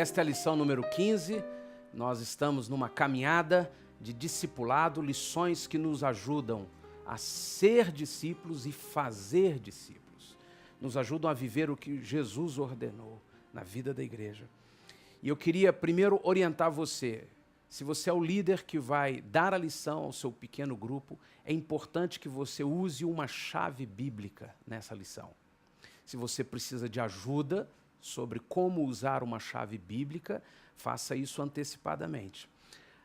Esta é a lição número 15. Nós estamos numa caminhada de discipulado, lições que nos ajudam a ser discípulos e fazer discípulos. Nos ajudam a viver o que Jesus ordenou na vida da igreja. E eu queria primeiro orientar você. Se você é o líder que vai dar a lição ao seu pequeno grupo, é importante que você use uma chave bíblica nessa lição. Se você precisa de ajuda sobre como usar uma chave bíblica, faça isso antecipadamente.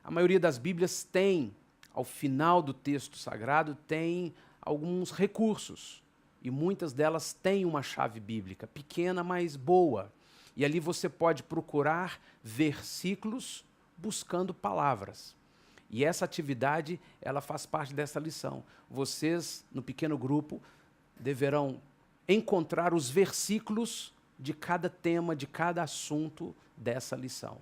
A maioria das Bíblias tem, ao final do texto sagrado, tem alguns recursos. E muitas delas têm uma chave bíblica, pequena, mas boa. E ali você pode procurar versículos buscando palavras. E essa atividade, ela faz parte dessa lição. Vocês, no pequeno grupo, deverão encontrar os versículos de cada tema, de cada assunto dessa lição.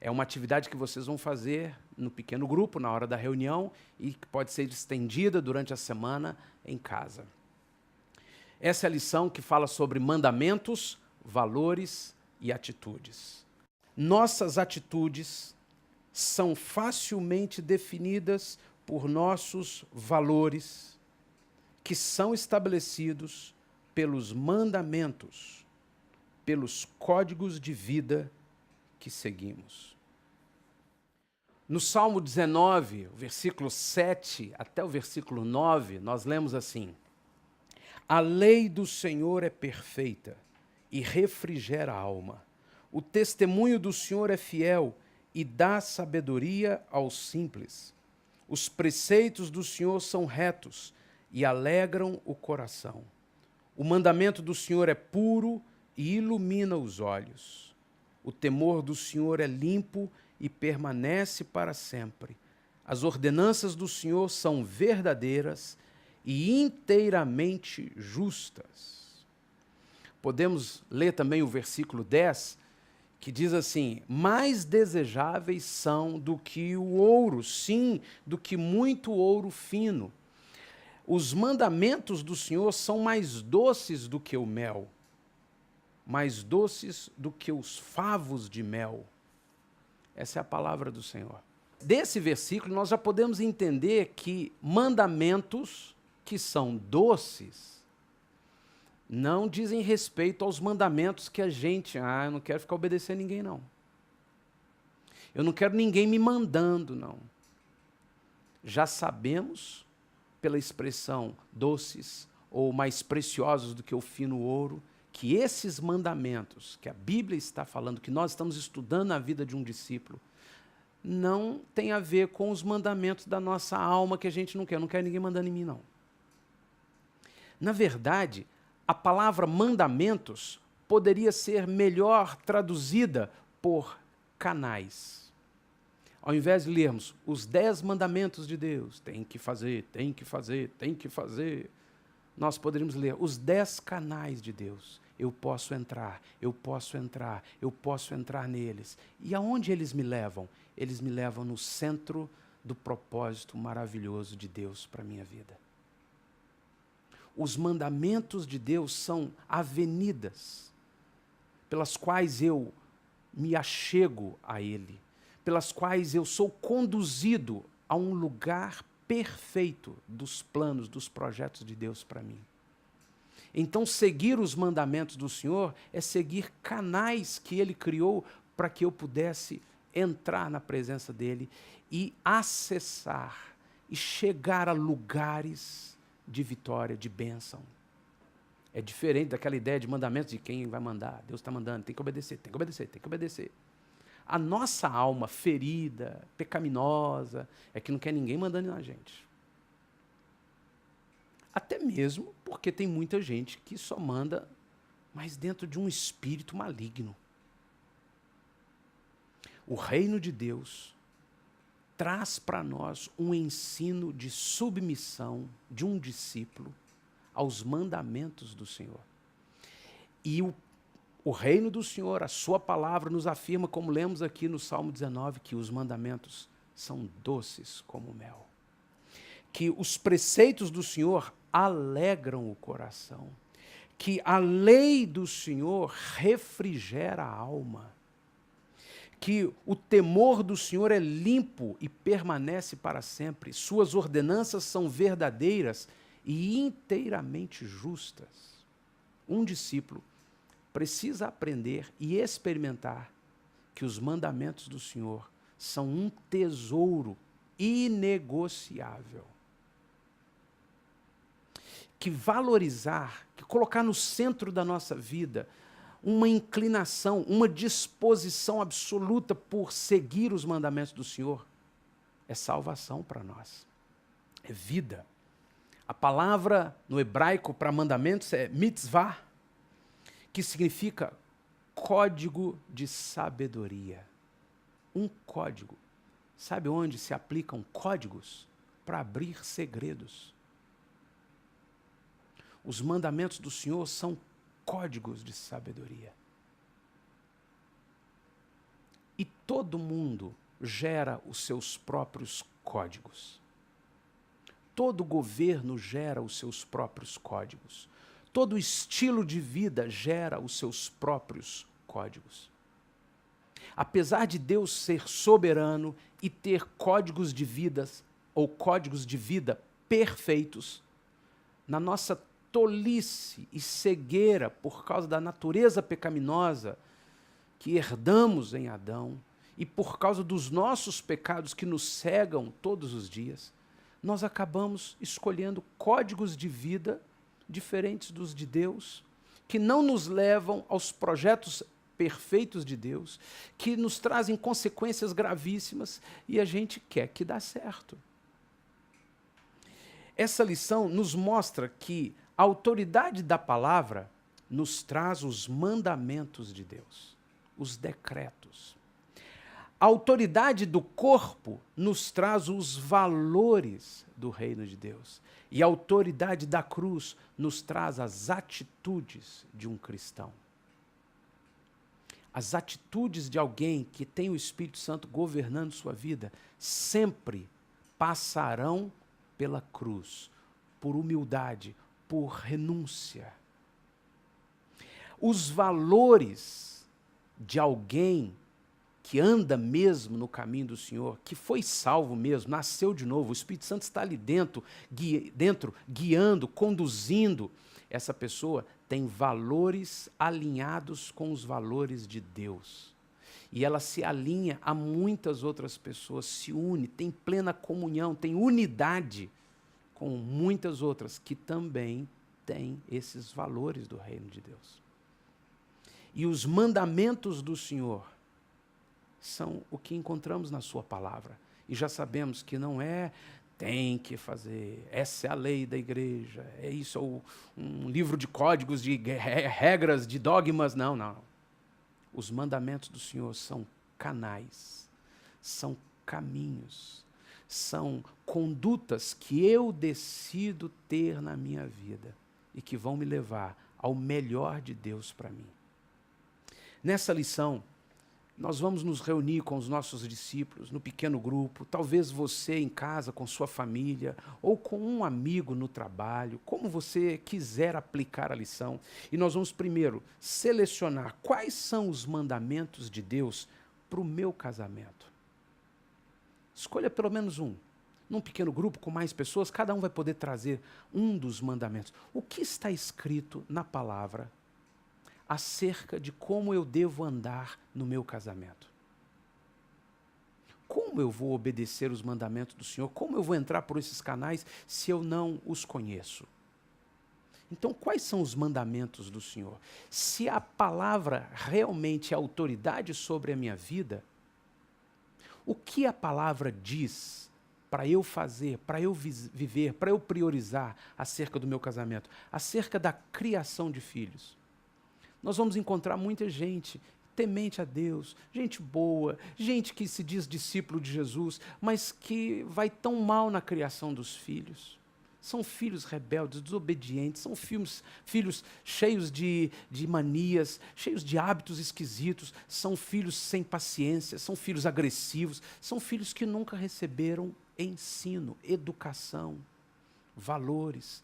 É uma atividade que vocês vão fazer no pequeno grupo, na hora da reunião, e que pode ser estendida durante a semana em casa. Essa é a lição que fala sobre mandamentos, valores e atitudes. Nossas atitudes são facilmente definidas por nossos valores, que são estabelecidos pelos mandamentos, pelos códigos de vida que seguimos. No Salmo 19, o versículo 7 até o versículo 9, nós lemos assim: A lei do Senhor é perfeita e refrigera a alma. O testemunho do Senhor é fiel e dá sabedoria aos simples. Os preceitos do Senhor são retos e alegram o coração. O mandamento do Senhor é puro e ilumina os olhos. O temor do Senhor é limpo e permanece para sempre. As ordenanças do Senhor são verdadeiras e inteiramente justas. Podemos ler também o versículo 10, que diz assim: mais desejáveis são do que o ouro, sim, do que muito ouro fino. Os mandamentos do Senhor são mais doces do que o mel, mais doces do que os favos de mel. Essa é a palavra do Senhor. Desse versículo, nós já podemos entender que mandamentos que são doces não dizem respeito aos mandamentos que a gente... eu não quero ficar obedecendo ninguém, não. Eu não quero ninguém me mandando, não. Já sabemos, pela expressão doces ou mais preciosos do que o fino ouro, que esses mandamentos que a Bíblia está falando, que nós estamos estudando na vida de um discípulo, não tem a ver com os mandamentos da nossa alma que a gente não quer. Eu não quero ninguém mandando em mim, não. Na verdade, a palavra mandamentos poderia ser melhor traduzida por canais. Ao invés de lermos os 10 mandamentos de Deus, tem que fazer, tem que fazer, tem que fazer, nós poderíamos ler os 10 canais de Deus. Eu posso entrar, eu posso entrar, eu posso entrar neles. E aonde eles me levam? Eles me levam no centro do propósito maravilhoso de Deus para a minha vida. Os mandamentos de Deus são avenidas pelas quais eu me achego a Ele, pelas quais eu sou conduzido a um lugar perfeito dos planos, dos projetos de Deus para mim. Então, seguir os mandamentos do Senhor é seguir canais que Ele criou para que eu pudesse entrar na presença dEle e acessar e chegar a lugares de vitória, de bênção. É diferente daquela ideia de mandamentos de quem vai mandar. Deus está mandando, tem que obedecer, tem que obedecer, tem que obedecer. A nossa alma ferida, pecaminosa, é que não quer ninguém mandando na gente. Até mesmo porque tem muita gente que só manda, mas dentro de um espírito maligno. O reino de Deus traz para nós um ensino de submissão de um discípulo aos mandamentos do Senhor. E o reino do Senhor, a sua palavra, nos afirma, como lemos aqui no Salmo 19, que os mandamentos são doces como mel. Que os preceitos do Senhor alegram o coração. Que a lei do Senhor refrigera a alma. que o temor do Senhor é limpo e permanece para sempre. Suas ordenanças são verdadeiras e inteiramente justas. Um discípulo precisa aprender e experimentar que os mandamentos do Senhor são um tesouro inegociável. Que valorizar, que colocar no centro da nossa vida uma inclinação, uma disposição absoluta por seguir os mandamentos do Senhor é salvação para nós, é vida. A palavra no hebraico para mandamentos é mitzvah, que significa código de sabedoria. Um código. Sabe onde se aplicam códigos? Para abrir segredos. Os mandamentos do Senhor são códigos de sabedoria. E todo mundo gera os seus próprios códigos. Todo governo gera os seus próprios códigos. Todo estilo de vida gera os seus próprios códigos. Apesar de Deus ser soberano e ter códigos de vidas ou códigos de vida perfeitos, na nossa tolice e cegueira por causa da natureza pecaminosa que herdamos em Adão e por causa dos nossos pecados que nos cegam todos os dias, nós acabamos escolhendo códigos de vida diferentes dos de Deus, que não nos levam aos projetos perfeitos de Deus, que nos trazem consequências gravíssimas e a gente quer que dá certo. Essa lição nos mostra que a autoridade da palavra nos traz os mandamentos de Deus, os decretos. A autoridade do corpo nos traz os valores do reino de Deus. E a autoridade da cruz nos traz as atitudes de um cristão. As atitudes de alguém que tem o Espírito Santo governando sua vida sempre passarão pela cruz, por humildade, por renúncia. Os valores de alguém que anda mesmo no caminho do Senhor, que foi salvo mesmo, nasceu de novo, o Espírito Santo está ali dentro, guiando, conduzindo, essa pessoa tem valores alinhados com os valores de Deus. E ela se alinha a muitas outras pessoas, se une, tem plena comunhão, tem unidade com muitas outras que também têm esses valores do reino de Deus. E os mandamentos do Senhor são o que encontramos na sua palavra. E já sabemos que não é tem que fazer, essa é a lei da igreja, é isso, ou um livro de códigos, de regras, de dogmas, não. Os mandamentos do Senhor são canais, são caminhos, são condutas que eu decido ter na minha vida e que vão me levar ao melhor de Deus para mim. Nessa lição, nós vamos nos reunir com os nossos discípulos no pequeno grupo, talvez você em casa com sua família ou com um amigo no trabalho, como você quiser aplicar a lição. E nós vamos primeiro selecionar quais são os mandamentos de Deus para o meu casamento. Escolha pelo menos um. Num pequeno grupo com mais pessoas, cada um vai poder trazer um dos mandamentos. O que está escrito na palavra acerca de como eu devo andar no meu casamento? Como eu vou obedecer os mandamentos do Senhor? Como eu vou entrar por esses canais se eu não os conheço? Então, quais são os mandamentos do Senhor? Se a palavra realmente é autoridade sobre a minha vida, o que a palavra diz para eu fazer, para eu viver, para eu priorizar acerca do meu casamento, acerca da criação de filhos? Nós vamos encontrar muita gente temente a Deus, gente boa, gente que se diz discípulo de Jesus, mas que vai tão mal na criação dos filhos. São filhos rebeldes, desobedientes, são filhos cheios de manias, cheios de hábitos esquisitos, são filhos sem paciência, são filhos agressivos, são filhos que nunca receberam ensino, educação, valores,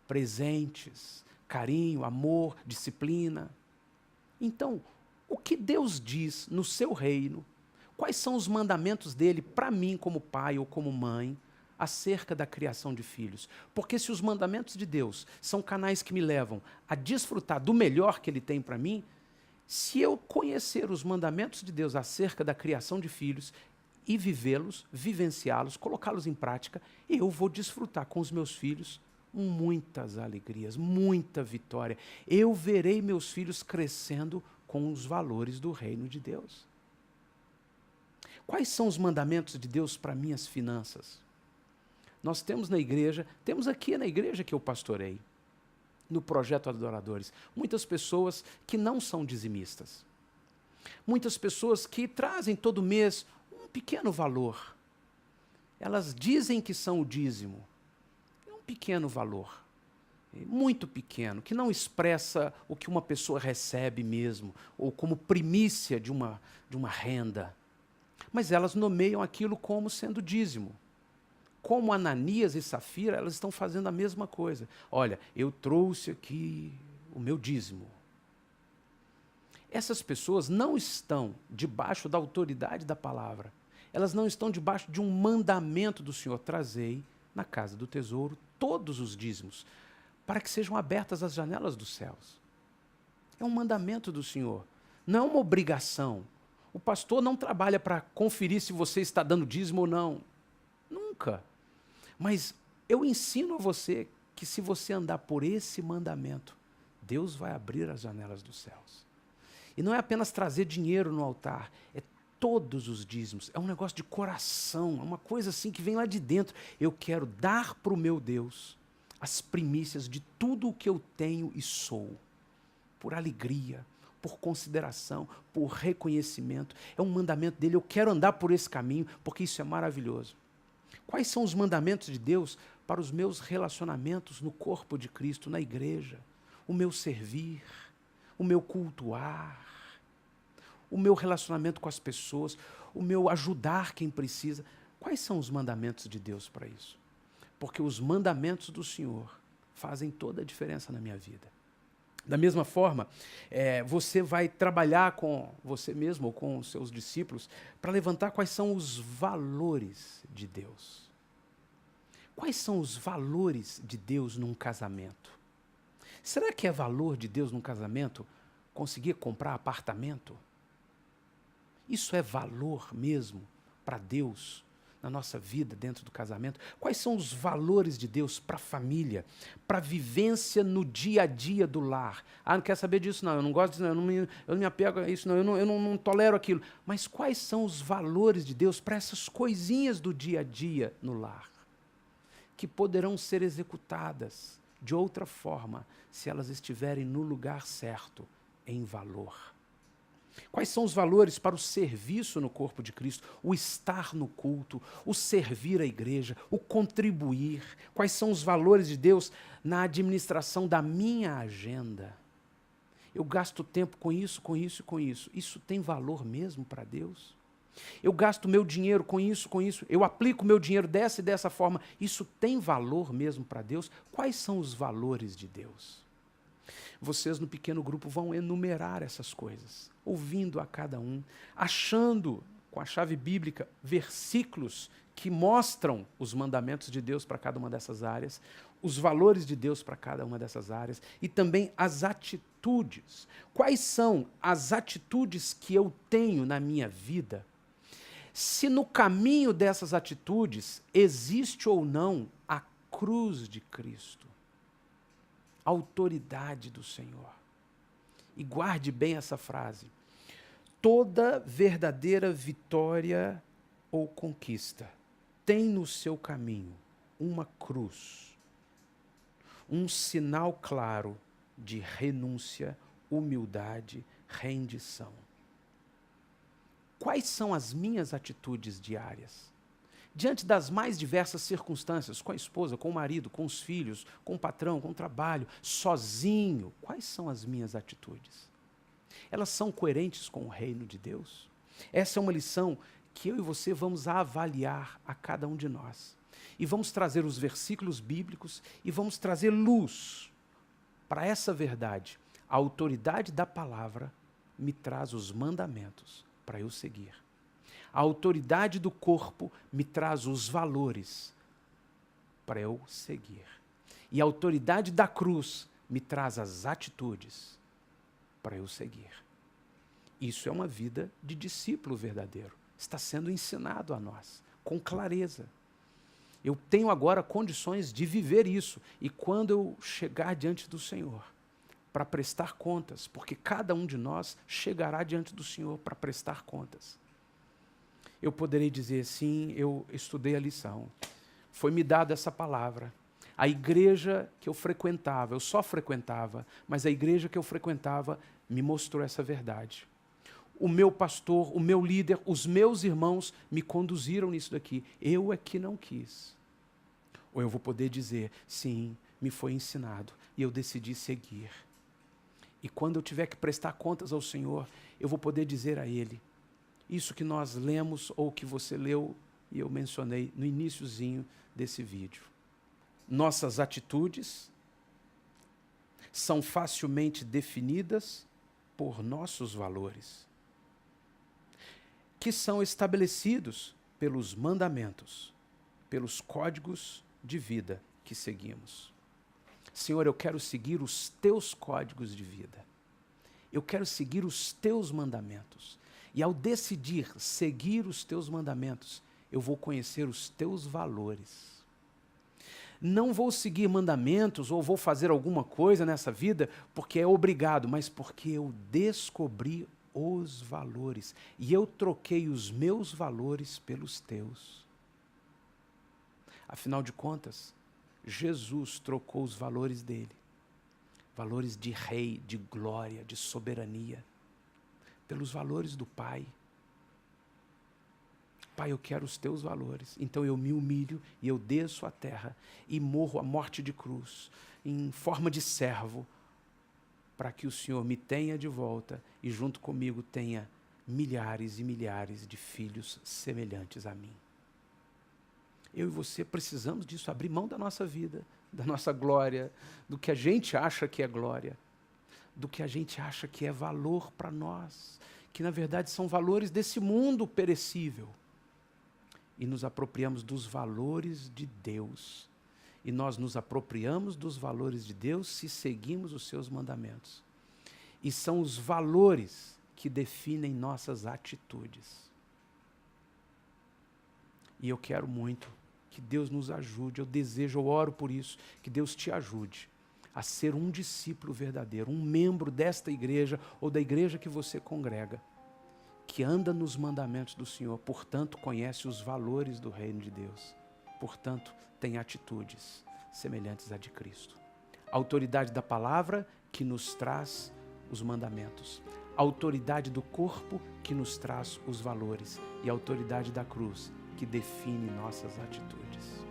presentes, carinho, amor, disciplina. Então, o que Deus diz no seu reino Quais são os mandamentos dele para mim como pai ou como mãe acerca da criação de filhos? Porque se os mandamentos de Deus são canais que me levam a desfrutar do melhor que ele tem para mim, se eu conhecer os mandamentos de Deus acerca da criação de filhos e vivê-los, vivenciá-los, colocá-los em prática, eu vou desfrutar com os meus filhos muitas alegrias, muita vitória. Eu verei meus filhos crescendo com os valores do reino de Deus. Quais são os mandamentos de Deus para minhas finanças? Nós temos na igreja, temos aqui na igreja que eu pastorei, no Projeto Adoradores, muitas pessoas que não são dizimistas. Muitas pessoas que trazem todo mês um pequeno valor. Elas dizem que são o dízimo. É um pequeno valor, muito pequeno, que não expressa o que uma pessoa recebe mesmo, ou como primícia de uma renda. Mas elas nomeiam aquilo como sendo dízimo. Como Ananias e Safira, elas estão fazendo a mesma coisa. Olha, eu trouxe aqui o meu dízimo. Essas pessoas não estão debaixo da autoridade da palavra. Elas não estão debaixo de um mandamento do Senhor. Trazei na casa do tesouro todos os dízimos, para que sejam abertas as janelas dos céus. É um mandamento do Senhor, não é uma obrigação. O pastor não trabalha para conferir se você está dando dízimo ou não. Nunca. Mas eu ensino a você que se você andar por esse mandamento, Deus vai abrir as janelas dos céus. E não é apenas trazer dinheiro no altar, é todos os dízimos. É um negócio de coração, é uma coisa assim que vem lá de dentro. Eu quero dar para o meu Deus as primícias de tudo o que eu tenho e sou, por alegria, por consideração, por reconhecimento. É um mandamento dele, eu quero andar por esse caminho, porque isso é maravilhoso. Quais são os mandamentos de Deus para os meus relacionamentos no corpo de Cristo, na igreja? O meu servir, o meu cultuar, o meu relacionamento com as pessoas, o meu ajudar quem precisa. Quais são os mandamentos de Deus para isso? Porque os mandamentos do Senhor fazem toda a diferença na minha vida. Da mesma forma, você vai trabalhar com você mesmo ou com os seus discípulos para levantar quais são os valores de Deus. Quais são os valores de Deus num casamento? Será que é valor de Deus num casamento conseguir comprar apartamento? Isso é valor mesmo para Deus na nossa vida dentro do casamento? Quais são os valores de Deus para a família, para a vivência no dia a dia do lar? Ah, não quer saber disso não, eu não gosto disso não, eu não me apego a isso não, eu não tolero aquilo. Mas quais são os valores de Deus para essas coisinhas do dia a dia no lar? Que poderão ser executadas de outra forma se elas estiverem no lugar certo, em valor. Quais são os valores para o serviço no corpo de Cristo, o estar no culto, o servir a igreja, o contribuir? Quais são os valores de Deus na administração da minha agenda? Eu gasto tempo com isso, com isso e com isso. Isso tem valor mesmo para Deus? Eu gasto meu dinheiro com isso, eu aplico meu dinheiro dessa e dessa forma. Isso tem valor mesmo para Deus? Quais são os valores de Deus? Vocês no pequeno grupo vão enumerar essas coisas, ouvindo a cada um, achando com a chave bíblica versículos que mostram os mandamentos de Deus para cada uma dessas áreas, os valores de Deus para cada uma dessas áreas e também as atitudes. Quais são as atitudes que eu tenho na minha vida? Se no caminho dessas atitudes existe ou não a cruz de Cristo, a autoridade do Senhor. E guarde bem essa frase. Toda verdadeira vitória ou conquista tem no seu caminho uma cruz, um sinal claro de renúncia, humildade, rendição. Quais são as minhas atitudes diárias? Diante das mais diversas circunstâncias, com a esposa, com o marido, com os filhos, com o patrão, com o trabalho, sozinho, quais são as minhas atitudes? Elas são coerentes com o reino de Deus? Essa é uma lição que eu e você vamos avaliar a cada um de nós. E vamos trazer os versículos bíblicos e vamos trazer luz para essa verdade. A autoridade da palavra me traz os mandamentos para eu seguir. A autoridade do corpo me traz os valores para eu seguir. E a autoridade da cruz me traz as atitudes para eu seguir. Isso é uma vida de discípulo verdadeiro. Está sendo ensinado a nós, com clareza. Eu tenho agora condições de viver isso. E quando eu chegar diante do Senhor, para prestar contas, porque cada um de nós chegará diante do Senhor para prestar contas, eu poderei dizer, sim, eu estudei a lição. Foi-me dada essa palavra. A igreja que eu frequentava, eu só frequentava, mas a igreja que eu frequentava me mostrou essa verdade. O meu pastor, o meu líder, os meus irmãos me conduziram nisso daqui. Eu é que não quis. Ou eu vou poder dizer, sim, me foi ensinado e eu decidi seguir. E quando eu tiver que prestar contas ao Senhor, eu vou poder dizer a Ele, isso que nós lemos ou que você leu e eu mencionei no iniciozinho desse vídeo. Nossas atitudes são facilmente definidas por nossos valores, que são estabelecidos pelos mandamentos, pelos códigos de vida que seguimos. Senhor, eu quero seguir os teus códigos de vida. Eu quero seguir os teus mandamentos. E ao decidir seguir os teus mandamentos, eu vou conhecer os teus valores. Não vou seguir mandamentos ou vou fazer alguma coisa nessa vida porque é obrigado, mas porque eu descobri os valores. E eu troquei os meus valores pelos teus. Afinal de contas, Jesus trocou os valores dele. Valores de rei, de glória, de soberania. Pelos valores do Pai. Pai, eu quero os teus valores. Então eu me humilho e eu desço à terra e morro a morte de cruz, em forma de servo, para que o Senhor me tenha de volta e junto comigo tenha milhares e milhares de filhos semelhantes a mim. Eu e você precisamos disso, abrir mão da nossa vida, da nossa glória, do que a gente acha que é glória, do que a gente acha que é valor para nós, que na verdade são valores desse mundo perecível. E nos apropriamos dos valores de Deus. E nós nos apropriamos dos valores de Deus se seguimos os seus mandamentos. E são os valores que definem nossas atitudes. E eu quero muito que Deus nos ajude, eu desejo, eu oro por isso, que Deus te ajude a ser um discípulo verdadeiro, um membro desta igreja ou da igreja que você congrega, que anda nos mandamentos do Senhor, portanto conhece os valores do reino de Deus, portanto tem atitudes semelhantes à de Cristo. A autoridade da palavra que nos traz os mandamentos, a autoridade do corpo que nos traz os valores e a autoridade da cruz que define nossas atitudes.